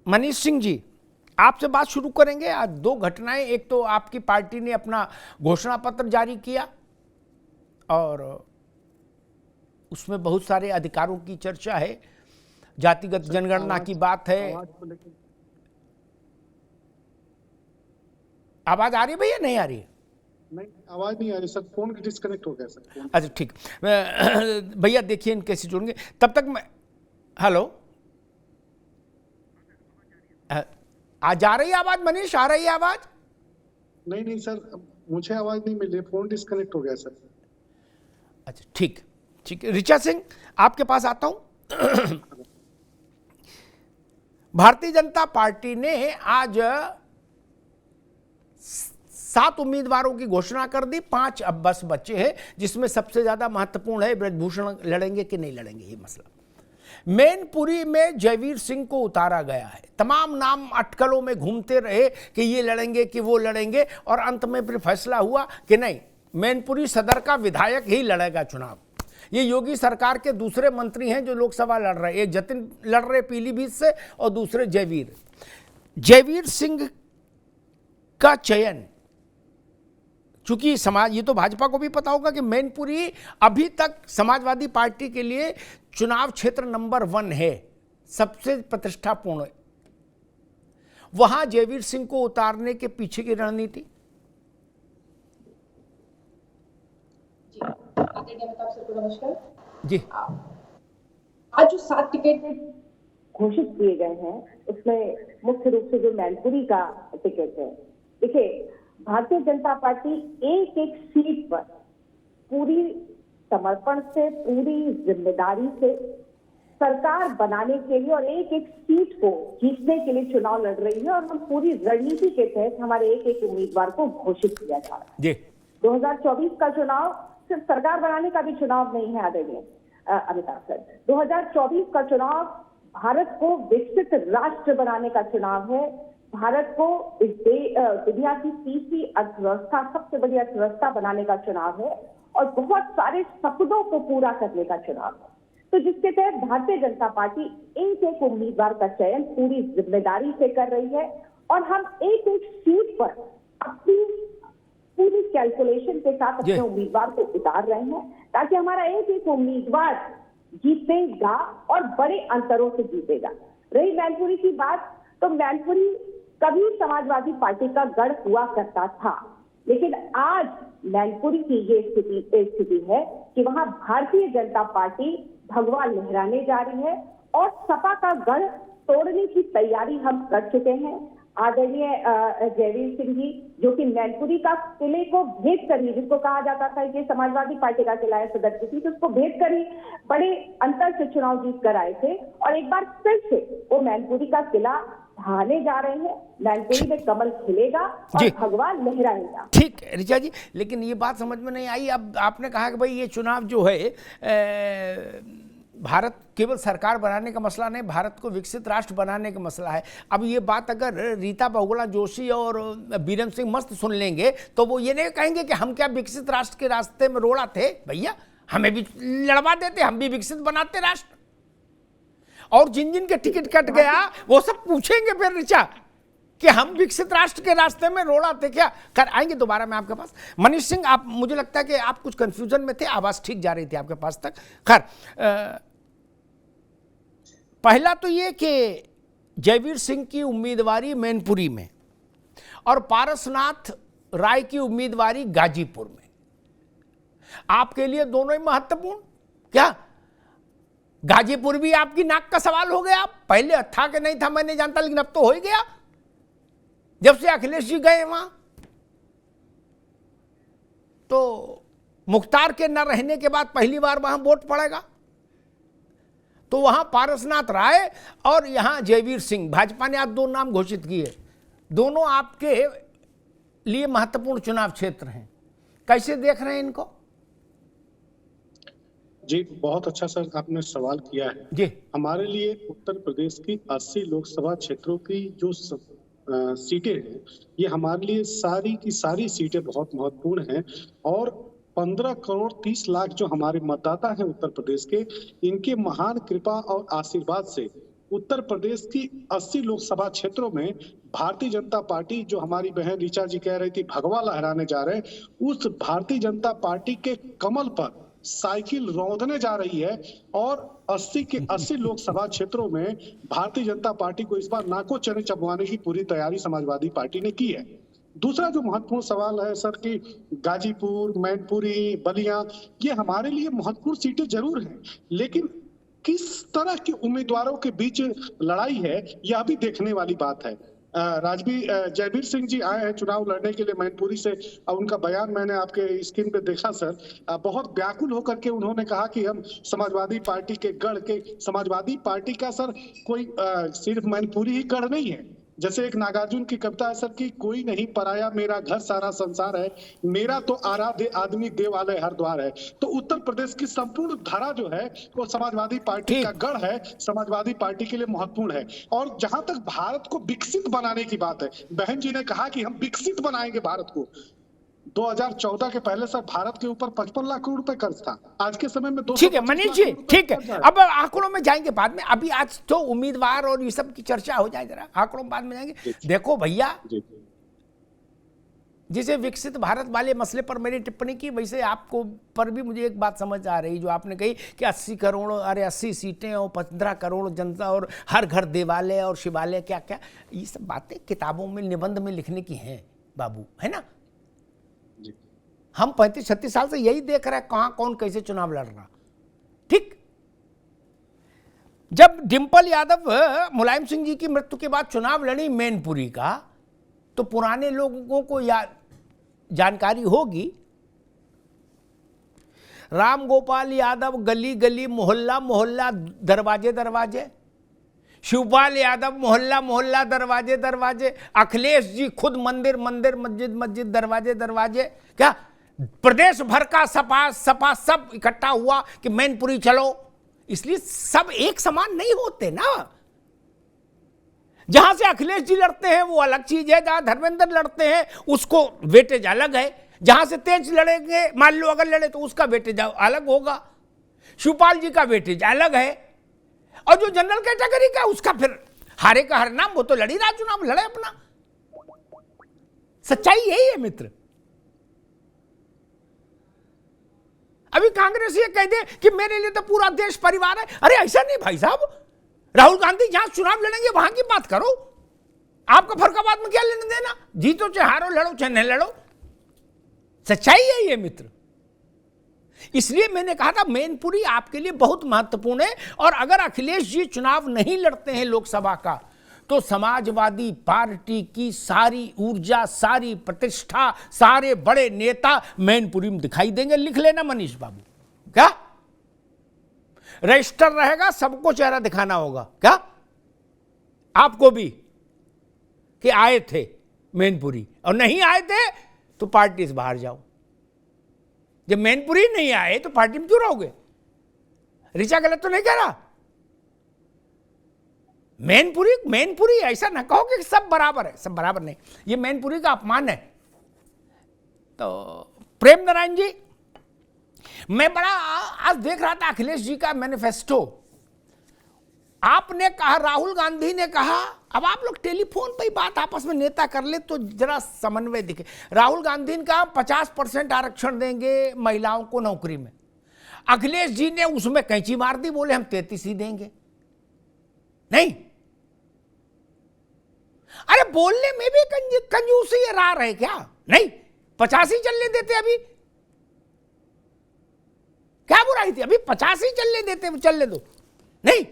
मनीष सिंह जी, आपसे बात शुरू करेंगे। आज दो घटनाएं, एक तो आपकी पार्टी ने अपना घोषणा पत्र जारी किया और उसमें बहुत सारे अधिकारों की चर्चा है, जातिगत जनगणना की बात है। आवाज आ रही है भैया? नहीं आ रही है? नहीं, आवाज नहीं आ रही सर, फोन डिस्कनेक्ट हो गया सर। अच्छा ठीक, भैया देखिए इन कैसे जुड़ेंगे, तब तक मैं हेलो आज आ रही है आवाज? मनीष, आ रही है आवाज? नहीं सर, मुझे आवाज नहीं मिल रही, फोन डिस्कनेक्ट हो गया सर। अच्छा ठीक ठीक, ऋचा सिंह आपके पास आता हूं। भारतीय जनता पार्टी ने आज 7 उम्मीदवारों की घोषणा कर दी, 5 अब बस बचे हैं, जिसमें सबसे ज्यादा महत्वपूर्ण है ब्रजभूषण लड़ेंगे कि नहीं लड़ेंगे ये मसला। मैनपुरी में जयवीर सिंह को उतारा गया है। तमाम नाम अटकलों में घूमते रहे कि ये लड़ेंगे कि वो लड़ेंगे, और अंत में फिर फैसला हुआ कि नहीं, मैनपुरी सदर का विधायक ही लड़ेगा चुनाव। ये योगी सरकार के दूसरे मंत्री हैं जो लोकसभा लड़ रहे हैं, एक जतिन लड़ रहे पीलीभीत से और दूसरे जयवीर सिंह का चयन, चूंकि समाज, ये तो भाजपा को भी पता होगा कि मैनपुरी अभी तक समाजवादी पार्टी के लिए चुनाव क्षेत्र नंबर 1 है, सबसे प्रतिष्ठापूर्ण। वहां जयवीर सिंह को उतारने के पीछे की रणनीति नमस्कार जी। आज जो 7 टिकट घोषित किए गए हैं उसमें मुख्य रूप से जो मैनपुरी का टिकट है, देखिए भारतीय जनता पार्टी एक एक सीट पर पूरी समर्पण से, पूरी जिम्मेदारी से सरकार बनाने के लिए और एक एक सीट को जीतने के लिए चुनाव लड़ रही है, और हम पूरी रणनीति के तहत हमारे एक एक उम्मीदवार को घोषित किया जा रहा है। 2024 का चुनाव सिर्फ सरकार बनाने का भी चुनाव नहीं है आदरणीय अमिताभ सर। 2024 का चुनाव भारत को विकसित राष्ट्र बनाने का चुनाव है, भारत को दुनिया की तीसरी अर्थव्यवस्था, सबसे बड़ी अर्थव्यवस्था बनाने का चुनाव है, और बहुत सारे सपनों को पूरा करने का चुनाव है। तो जिसके तहत भारतीय जनता पार्टी एक एक उम्मीदवार का चयन पूरी जिम्मेदारी से कर रही है, और हम एक एक सीट पर अपनी पूरी कैलकुलेशन के साथ अपने उम्मीदवार को उतार रहे हैं, ताकि हमारा एक एक उम्मीदवार जीतेगा और बड़े अंतरों से जीतेगा। रही मैनपुरी की बात, तो मैनपुरी कभी समाजवादी पार्टी का गढ़ हुआ करता था, लेकिन आज मैनपुरी की ये स्थिति है कि वहां भारतीय जनता पार्टी भगवा लहराने जा रही है, और सपा का गढ़ तोड़ने की तैयारी हम कर चुके हैं। आदरणीय जयवीर सिंह जी, जो कि मैनपुरी का किले को भेद कर ही, जिसको कहा जाता था कि समाजवादी पार्टी का किला है सदर की, तो उसको भेद कर ही बड़े अंतर से चुनाव जीत कर आए थे, और एक बार फिर से वो मैनपुरी का किला ढहाने जा रहे हैं। मैनपुरी में कमल खिलेगा और भगवा लहराएगा। ठीक ऋचा जी, लेकिन ये बात समझ में नहीं आई। अब आपने कहा कि भाई ये चुनाव जो है भारत केवल सरकार बनाने का मसला नहीं, भारत को विकसित राष्ट्र बनाने का मसला है। अब ये बात अगर रीता बहुगुणा जोशी और बीरेन सिंह मस्त सुन लेंगे तो वो ये नहीं कहेंगे कि हम क्या विकसित राष्ट्र के रास्ते में रोड़ा थे? भैया हमें भी लड़वा देते, हम भी विकसित बनाते राष्ट्र। और जिन जिन के टिकट कट गया वो सब पूछेंगे फिर ऋचा कि हम विकसित राष्ट्र के रास्ते में रोड़ा थे क्या? कर आएंगे दोबारा मैं आपके पास। मनीष सिंह, आप, मुझे लगता है कि आप कुछ कंफ्यूजन में थे, आवाज ठीक जा रही थी आपके पास तक। खैर, पहला तो ये कि जयवीर सिंह की उम्मीदवारी मैनपुरी में और पारसनाथ राय की उम्मीदवारी गाजीपुर में, आपके लिए दोनों ही महत्वपूर्ण। क्या गाजीपुर भी आपकी नाक का सवाल हो गया? पहले था कि नहीं था मैं नहीं जानता, लेकिन अब तो हो ही गया जब से अखिलेश जी गए वहां। तो मुख्तार के न रहने के बाद पहली बार वहां वोट पड़ेगा, तो वहां पारसनाथ राय और यहां जयवीर सिंह। भाजपा ने आज 2 नाम घोषित किए, दोनों आपके लिए महत्वपूर्ण चुनाव क्षेत्र हैं। कैसे देख रहे हैं इनको? जी बहुत अच्छा सर आपने सवाल किया है जी। हमारे लिए उत्तर प्रदेश की 80 लोकसभा क्षेत्रों की जो सीटें हैं, ये हमारे लिए सारी की सारी सीटें बहुत महत्वपूर्ण हैं, और 15 करोड़ 30 लाख जो हमारे मतदाता हैं उत्तर प्रदेश के, इनके महान कृपा और आशीर्वाद से उत्तर प्रदेश की 80 लोकसभा क्षेत्रों में भारतीय जनता पार्टी, जो हमारी बहन ऋचा जी कह रही थी भगवा लहराने जा रहे हैं, उस भारतीय जनता पार्टी के कमल पर साइकिल रौंदने जा रही है। और 80 के 80 लोकसभा क्षेत्रों में भारतीय जनता पार्टी को इस बार नाको चने चबवाने की पूरी तैयारी समाजवादी पार्टी ने की है। दूसरा जो महत्वपूर्ण सवाल है सर कि गाजीपुर, मैनपुरी, बलिया, ये हमारे लिए महत्वपूर्ण सीटें जरूर हैं, लेकिन किस तरह के उम्मीदवारों के बीच लड़ाई है, यह भी देखने वाली बात है। जयवीर सिंह जी आए हैं चुनाव लड़ने के लिए मैनपुरी से, और उनका बयान मैंने आपके स्क्रीन पे देखा सर। बहुत व्याकुल होकर के उन्होंने कहा कि हम समाजवादी पार्टी के गढ़ के, समाजवादी पार्टी का सर कोई सिर्फ मैनपुरी ही गढ़ नहीं है। जैसे एक नागार्जुन की कविता है सर कि कोई नहीं पराया मेरा घर सारा संसार है, मेरा तो आराध्य आदमी देवालय हर द्वार है। तो उत्तर प्रदेश की संपूर्ण धारा जो है वो समाजवादी पार्टी का गढ़ है, समाजवादी पार्टी के लिए महत्वपूर्ण है। और जहां तक भारत को विकसित बनाने की बात है, बहन जी ने कहा कि हम विकसित बनाएंगे भारत को। 2014 के पहले सर भारत के ऊपर 55 लाख करोड़ रुपए कर्ज था, आज के समय में 225 ठीक है मनीष जी, ठीक है, अब आंकड़ों में जाएंगे बाद में, अभी आज तो उम्मीदवार और ये सब की चर्चा हो जाए, जरा आंकड़ों में बाद में जाएंगे। देखो भैया, जिसे विकसित भारत वाले मसले पर मैंने टिप्पणी की, वैसे आपको पर भी मुझे एक बात समझ आ रही, जो आपने कही कि 80 करोड़, अरे 80 सीटें और 15 करोड़ जनता और हर घर देवालय और शिवालय, क्या क्या ये सब बातें किताबों में, निबंध में लिखने की हैं बाबू, है ना। हम 35-36 साल से यही देख रहे हैं कहां कौन कैसे चुनाव लड़ रहा। ठीक, जब डिंपल यादव मुलायम सिंह जी की मृत्यु के बाद चुनाव लड़ी मैनपुरी का, तो पुराने लोगों को जानकारी होगी, राम गोपाल यादव गली गली, मोहल्ला मोहल्ला, दरवाजे दरवाजे, शिवपाल यादव मोहल्ला मोहल्ला, दरवाजे दरवाजे, अखिलेश जी खुद मंदिर मंदिर, मस्जिद मस्जिद, दरवाजे दरवाजे, क्या प्रदेश भर का सपा सब इकट्ठा हुआ कि मैनपुरी चलो। इसलिए सब एक समान नहीं होते ना। जहां से अखिलेश जी लड़ते हैं वो अलग चीज है, जहां धर्मेंद्र लड़ते हैं उसको वेटेज अलग है, जहां से तेज लड़ेंगे, मान लो अगर लड़े तो उसका वेटेज अलग होगा, शिवपाल जी का वेटेज अलग है, और जो जनरल कैटेगरी का उसका फिर हारे का हर नाम, वो तो लड़ी रहा चुनाव, लड़े अपना। सच्चाई यही है मित्र। अभी कांग्रेस ये कह दे कि मेरे लिए तो पूरा देश परिवार है, अरे ऐसा नहीं भाई साहब। राहुल गांधी जहां चुनाव लड़ेंगे वहां की बात करो, आपका फर्रुखाबाद में क्या लेने देना, जीतो चाहे हारो, लड़ो चाहे नहीं लड़ो, सच्चाई है ये मित्र। इसलिए मैंने कहा था मैनपुरी आपके लिए बहुत महत्वपूर्ण है, और अगर अखिलेश जी चुनाव नहीं लड़ते हैं लोकसभा का, तो समाजवादी पार्टी की सारी ऊर्जा, सारी प्रतिष्ठा, सारे बड़े नेता मैनपुरी में दिखाई देंगे। लिख लेना मनीष बाबू, क्या रजिस्टर रहेगा, सबको चेहरा दिखाना होगा, क्या आपको भी कि आए थे मैनपुरी, और नहीं आए थे तो पार्टी से बाहर जाओ। जब मैनपुरी नहीं आए तो पार्टी में क्यों रहोगे? ऋचा गलत तो नहीं कह रहा। मैनपुरी ऐसा ना कहो कि सब बराबर है, सब बराबर नहीं, ये मैनपुरी का अपमान है। तो प्रेम नारायण जी, मैं बड़ा आज देख रहा था अखिलेश जी का मैनिफेस्टो। आपने कहा, राहुल गांधी ने कहा, अब आप लोग टेलीफोन पे ही बात आपस में नेता कर ले तो जरा समन्वय दिखे। राहुल गांधी ने कहा 50% आरक्षण देंगे महिलाओं को नौकरी में, अखिलेश जी ने उसमें कैंची मार दी, बोले हम 33 ही देंगे। नहीं, अरे बोलने में भी कंजूसी रहा है क्या? नहीं, 50 ही चलने देते, अभी क्या बुराई थी, अभी 50 ही चलने देते, चलने दो। नहीं,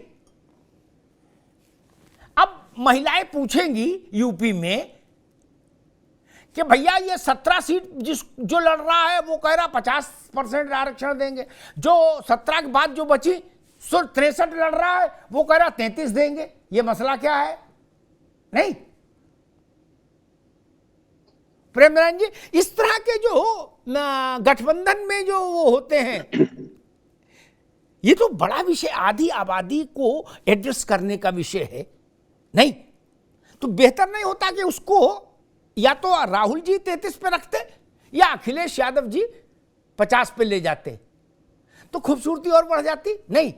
अब महिलाएं पूछेंगी यूपी में कि भैया ये 17 सीट जो लड़ रहा है वो कह रहा 50% आरक्षण देंगे, जो 17 के बाद जो बची 63 लड़ रहा है वो कह रहा 33 देंगे, ये मसला क्या है? नहीं, प्रेम नारायण जी, इस तरह के जो गठबंधन में जो वो होते हैं, ये तो बड़ा विषय, आधी आबादी को एड्रेस करने का विषय है। नहीं तो बेहतर नहीं होता कि उसको या तो राहुल जी 33 पे रखते या अखिलेश यादव जी 50 पे ले जाते, तो खूबसूरती और बढ़ जाती। नहीं,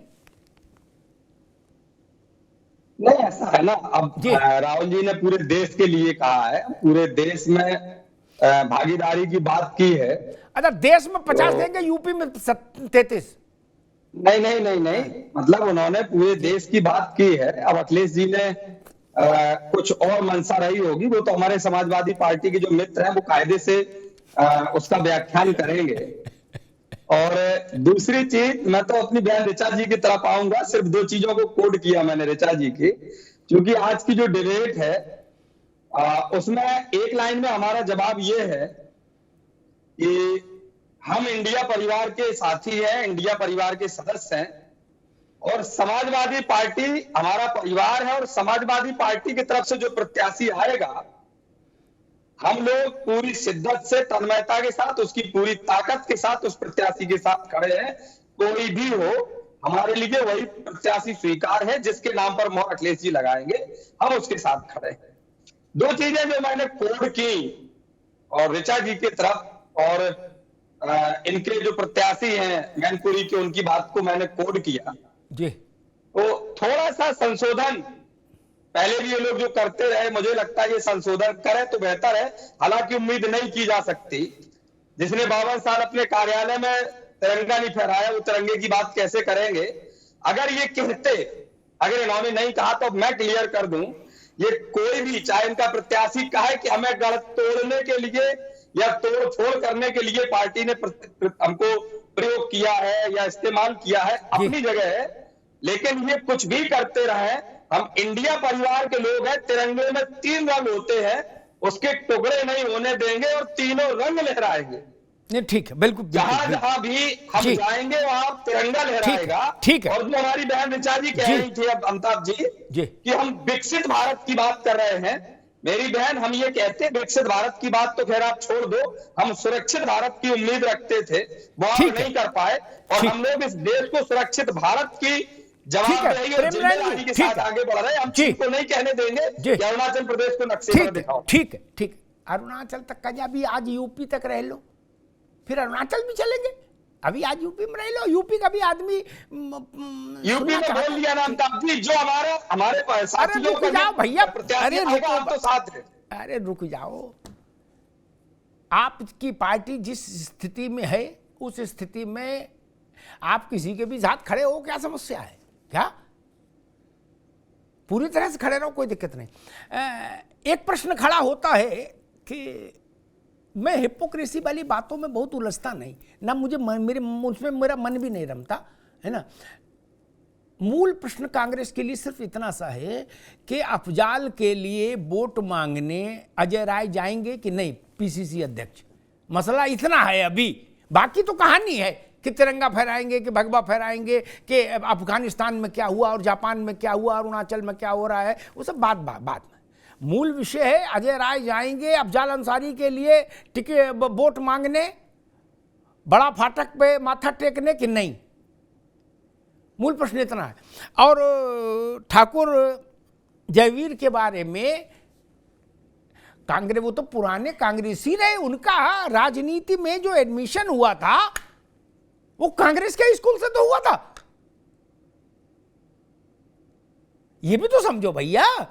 ऐसा है ना, अब जी। राहुल जी ने पूरे देश के लिए कहा है, पूरे देश में भागीदारी की बात की है। अच्छा, देश में 50 देंगे, यूपी में 33? नहीं नहीं नहीं नहीं, मतलब उन्होंने पूरे देश की बात की है। अब अखिलेश जी ने कुछ और मंशा रही होगी, वो तो हमारे समाजवादी पार्टी के जो मित्र हैं वो कायदे से उसका व्याख्यान करेंगे। और दूसरी चीज, मैं तो अपनी बहन ऋचा जी की तरफ आऊंगा। सिर्फ 2 चीजों को कोड किया मैंने ऋचा जी की, क्योंकि आज की जो डिबेट है उसमें एक लाइन में हमारा जवाब ये है कि हम इंडिया परिवार के साथी हैं, इंडिया परिवार के सदस्य हैं, और समाजवादी पार्टी हमारा परिवार है, और समाजवादी पार्टी की तरफ से जो प्रत्याशी आएगा, हम लोग पूरी शिद्दत से, तन्मयता के साथ, उसकी पूरी ताकत के साथ उस प्रत्याशी के साथ खड़े हैं। कोई भी हो, हमारे लिए वही प्रत्याशी स्वीकार है जिसके नाम पर मोहर अखिलेश जी लगाएंगे, हम उसके साथ खड़े हैं। 2 चीजें जो मैंने कोड की और ऋचा जी की तरफ और इनके जो प्रत्याशी हैं मैनपुरी के, उनकी बात को मैंने कोड किया। जी। तो थोड़ा सा संशोधन, पहले भी ये लोग जो करते रहे, मुझे लगता है ये संशोधन करें तो बेहतर है। हालांकि उम्मीद नहीं की जा सकती, जिसने 52 साल अपने कार्यालय में तिरंगा नहीं फहराया, वो तिरंगे की बात कैसे करेंगे? अगर ये कहते, अगर इन्होंने नहीं कहा तो मैं क्लियर कर दूं, ये कोई भी, चाहे इनका प्रत्याशी कहे कि हमें गढ़ तोड़ने के लिए या तोड़ फोड़ करने के लिए पार्टी ने हमको प्रयोग किया है या इस्तेमाल किया है, अपनी जगह है, लेकिन ये कुछ भी करते रहे, हम इंडिया परिवार के लोग हैं। तिरंगे में 3 रंग होते हैं, उसके टुकड़े नहीं होने देंगे और तीनों रंग लहराएंगे। नहीं, ठीक है, बिल्कुल। जहां जहां भी हम जाएंगे वहां तिरंगा लहराएगा। ठीक है। और जो हमारी बहन ऋचा जी कह रही थी, अब अमिताभ जी, कि हम विकसित भारत की बात कर रहे हैं, मेरी बहन, हम ये कहते हैं विकसित भारत की बात तो खैर आप छोड़ दो, हम सुरक्षित भारत की उम्मीद रखते थे, वो आप नहीं कर पाए, और हम लोग इस देश को सुरक्षित भारत की जवाबदेही और जिम्मेदारी के साथ आगे बढ़ रहे हैं। हम चीन को नहीं कहने देंगे कि अरुणाचल प्रदेश को नक्शे पर दिखाओ। ठीक है, ठीक है। अरुणाचल तक का, अभी आज यूपी तक रह लो, फिर अरुणाचल भी चलेंगे। अभी आज यूपी में रह लो, यूपी का भी आदमी यूपी में बोल दिया ना अमिताभ जी, जो हमारे साथियों रुक जाओ भैया, अरे तो साथ है। अरे रुक जाओ, आपकी पार्टी जिस स्थिति में है, उस स्थिति में आप किसी के भी साथ खड़े हो, क्या समस्या है? क्या पूरी तरह से खड़े रहो, कोई दिक्कत नहीं। एक प्रश्न खड़ा होता है कि मैं हिपोक्रेसी वाली बातों में बहुत उलझता नहीं ना, मुझे उसमें मेरा मन भी नहीं रमता, है ना। मूल प्रश्न कांग्रेस के लिए सिर्फ इतना सा है कि अफजाल के लिए वोट मांगने अजय राय जाएंगे कि नहीं, पीसीसी अध्यक्ष। मसला इतना है अभी, बाकी तो कहानी है कि तिरंगा फहराएंगे कि भगवा फहराएंगे, कि अफगानिस्तान में क्या हुआ और जापान में क्या हुआ, अरुणाचल में क्या हो रहा है, वो सब बात में। मूल विषय है अजय राय जाएंगे अफजाल अंसारी के लिए टिकट वोट मांगने, बड़ा फाटक पे माथा टेकने कि नहीं। मूल प्रश्न इतना है। और ठाकुर जयवीर के बारे में, कांग्रेस, वो तो पुराने कांग्रेसी रहे, उनका राजनीति में जो एडमिशन हुआ था वो कांग्रेस के स्कूल से तो हुआ था, ये भी तो समझो भैया।